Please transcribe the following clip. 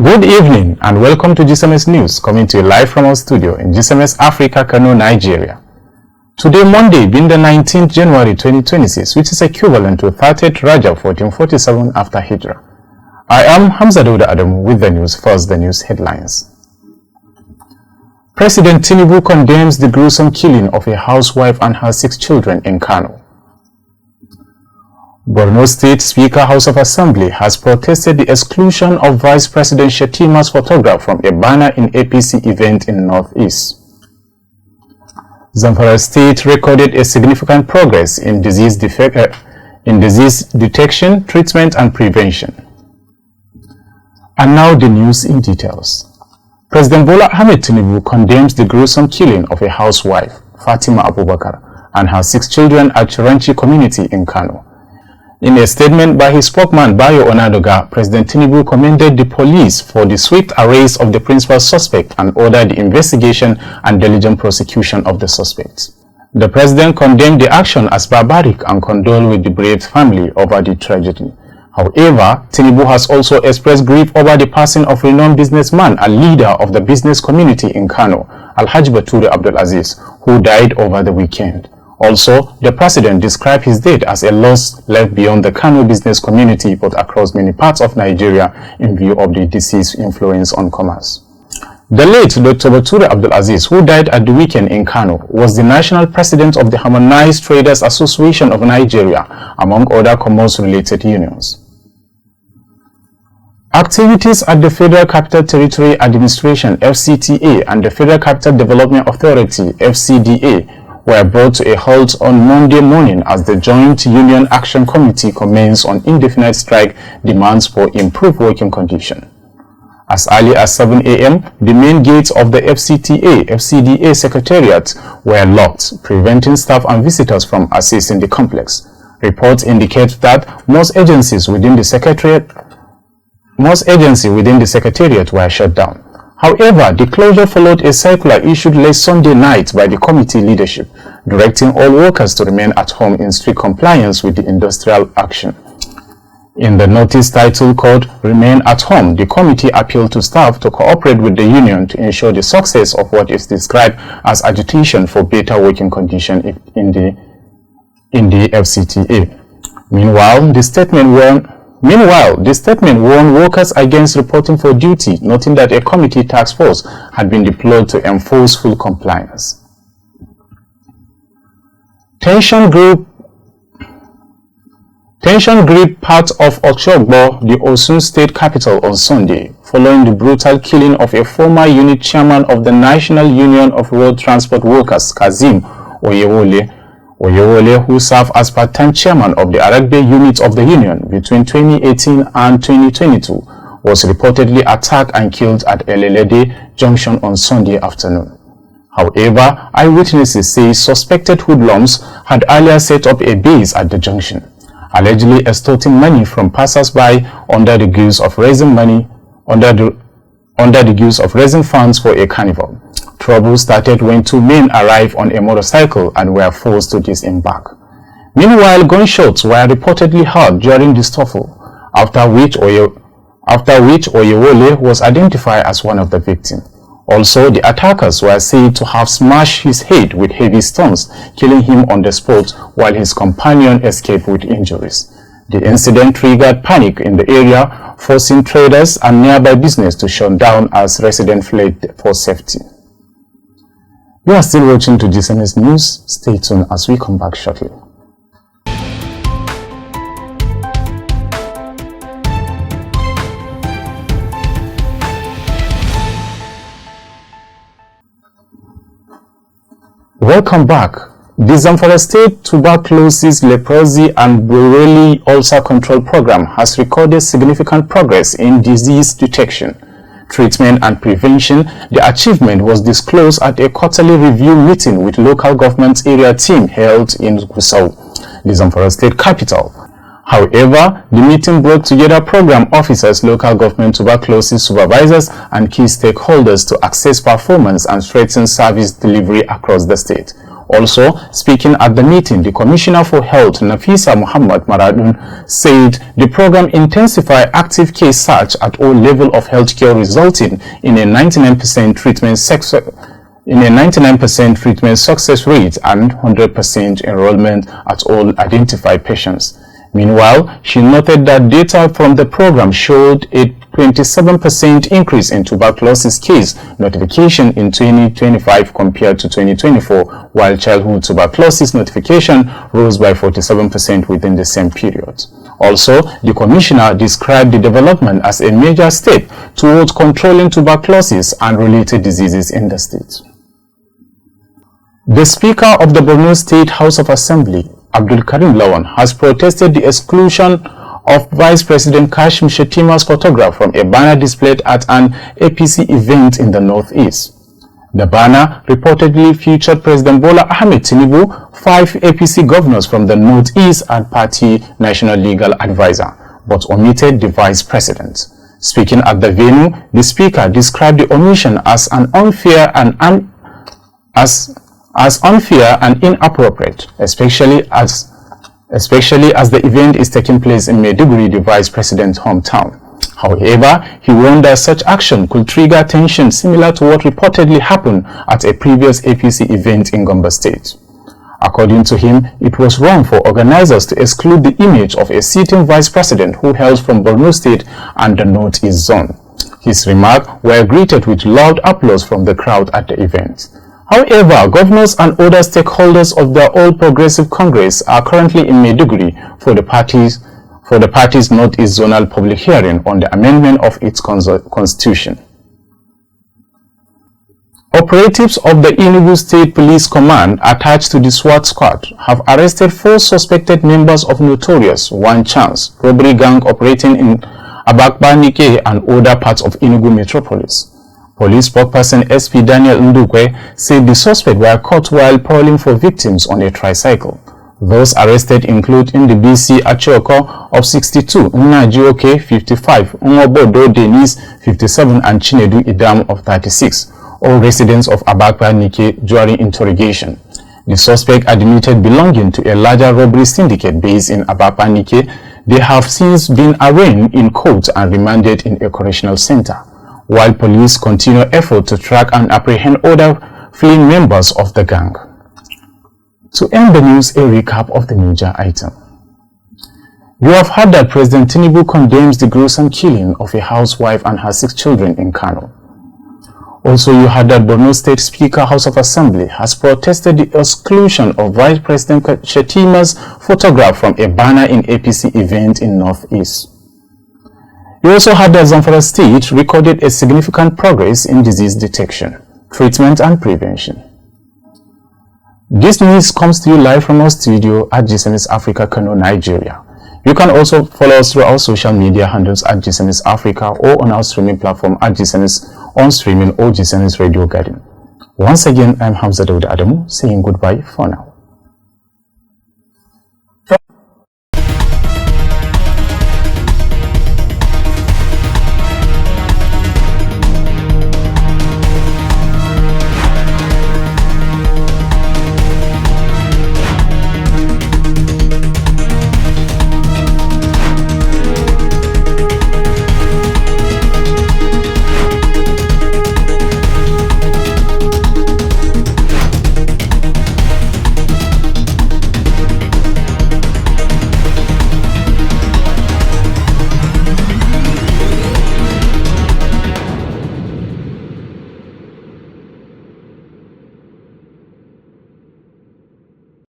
Good evening and welcome to GCMX News, coming to you live from our studio in GCMX Africa, Kano, Nigeria. Today, Monday, being the 19th January 2026, which is equivalent to 30th Rajab 1447 after Hijrah. I am Hamza Dauda Adamu with the news. First, the news headlines. President Tinubu condemns the gruesome killing of a housewife and her 6 children in Kano. Borno State Speaker House of Assembly has protested the exclusion of Vice President Shetima's photograph from a banner in APC event in Northeast. Zamfara State recorded a significant progress in disease detection, treatment and prevention. And now the news in details. President Bola Ahmed Tinubu condemns the gruesome killing of a housewife, Fatima Abubakar, and her 6 children at Chiranchi community in Kano. In a statement by his spokesman Bayo Onadoga, President Tinubu commended the police for the swift arrest of the principal suspect and ordered the investigation and diligent prosecution of the suspects. The president condemned the action as barbaric and condoled with the bereaved family over the tragedy. However, Tinubu has also expressed grief over the passing of renowned businessman and leader of the business community in Kano, Alhaji Bature Abdulaziz, who died over the weekend. Also, the president described his death as a loss left beyond the Kano business community but across many parts of Nigeria in view of the deceased's influence on commerce. The late Dr. Bature Abdulaziz, who died at the weekend in Kano, was the national president of the Harmonized Traders Association of Nigeria, among other commerce-related unions. Activities at the Federal Capital Territory Administration (FCTA) and the Federal Capital Development Authority (FCDA) were brought to a halt on Monday morning as the Joint Union Action Committee commenced on indefinite strike demands for improved working conditions. As early as 7 a.m., the main gates of the FCTA Secretariat were locked, preventing staff and visitors from accessing the complex. Reports indicate that most agencies within the Secretariat were shut down. However, the closure followed a circular issued late Sunday night by the committee leadership, directing all workers to remain at home in strict compliance with the industrial action. In the notice titled called Remain at Home, the committee appealed to staff to cooperate with the union to ensure the success of what is described as agitation for better working conditions in the FCTA. Meanwhile, the statement warned workers against reporting for duty, noting that a committee task force had been deployed to enforce full compliance. Tension gripped part of Oshogbo, the Osun State capital, on Sunday, following the brutal killing of a former unit chairman of the National Union of Road Transport Workers, Kazim Oyewole, who served as part-time chairman of the Aragbe unit of the union between 2018 and 2022, was reportedly attacked and killed at Elelede Junction on Sunday afternoon. However, eyewitnesses say suspected hoodlums had earlier set up a base at the junction, allegedly extorting money from passers-by under the guise of raising funds for a carnival. Trouble started when 2 men arrived on a motorcycle and were forced to disembark. Meanwhile, gunshots were reportedly heard during the scuffle, after which Oyewole was identified as one of the victims. Also, the attackers were said to have smashed his head with heavy stones, killing him on the spot while his companion escaped with injuries. The incident triggered panic in the area, forcing traders and nearby business to shut down as residents fled for safety. You are still watching to GCMX News. Stay tuned as we come back shortly. Welcome back. The Zamfara State Tuberculosis, Leprosy and Borrelli Ulcer Control Program has recorded significant progress in disease detection, treatment and prevention. The achievement was disclosed at a quarterly review meeting with local government area team held in Gusau, the Zamfara State capital. However, the meeting brought together program officers, local government tuberculosis supervisors, and key stakeholders to assess performance and strengthen service delivery across the state. Also, speaking at the meeting, the Commissioner for Health, Nafisa Muhammad Maradun, said the program intensified active case search at all levels of healthcare, resulting in a 99% treatment success rate and 100% enrollment at all identified patients. Meanwhile, she noted that data from the program showed a 27% increase in tuberculosis case notification in 2025 compared to 2024, while childhood tuberculosis notification rose by 47% within the same period. Also, the Commissioner described the development as a major step towards controlling tuberculosis and related diseases in the state. The Speaker of the Borno State House of Assembly, Abdul Karim Lawan, has protested the exclusion of Vice President Kashim Shettima's photograph from a banner displayed at an APC event in the Northeast. The banner reportedly featured President Bola Ahmed Tinubu, 5 APC governors from the Northeast and party national legal advisor, but omitted the Vice President. Speaking at the venue, the Speaker described the omission as unfair and inappropriate, especially as the event is taking place in Maiduguri, the Vice President's hometown. However, he warned that such action could trigger tension similar to what reportedly happened at a previous APC event in Gombe State. According to him, it was wrong for organizers to exclude the image of a sitting Vice President who hails from Borno State and the Northeast Zone. His remarks were greeted with loud applause from the crowd at the event. However, governors and other stakeholders of the All Progressive Congress are currently in Maiduguri for the party's Northeast Zonal public hearing on the amendment of its constitution. Operatives of the Enugu State Police Command attached to the SWAT squad have arrested 4 suspected members of notorious One Chance robbery gang operating in Abakbanike and other parts of Enugu metropolis. Police spokesperson SP Daniel Ndukwe said the suspects were caught while prowling for victims on a tricycle. Those arrested include Ndibisi Achoko of 62, Nnajioke 55, Nwobodo Denise 57 and Chinedu Idam of 36, all residents of Abakbanike during interrogation. The suspect admitted belonging to a larger robbery syndicate based in Abakbanike. They have since been arraigned in court and remanded in a correctional center, while police continue effort to track and apprehend other fleeing members of the gang. To end the news, a recap of the major item. You have heard that President Tinubu condemns the gruesome killing of a housewife and her 6 children in Kano. Also, you heard that Borno State Speaker House of Assembly has protested the exclusion of Vice President Shettima's photograph from a banner in APC event in Northeast. You also heard that Zamfara State recorded a significant progress in disease detection, treatment and prevention. This news comes to you live from our studio at GCMX Africa, Kano, Nigeria. You can also follow us through our social media handles at GCMX Africa or on our streaming platform at GCMX On Streaming or GCMX Radio Garden. Once again, I'm Hamza Daud Adamu saying goodbye for now.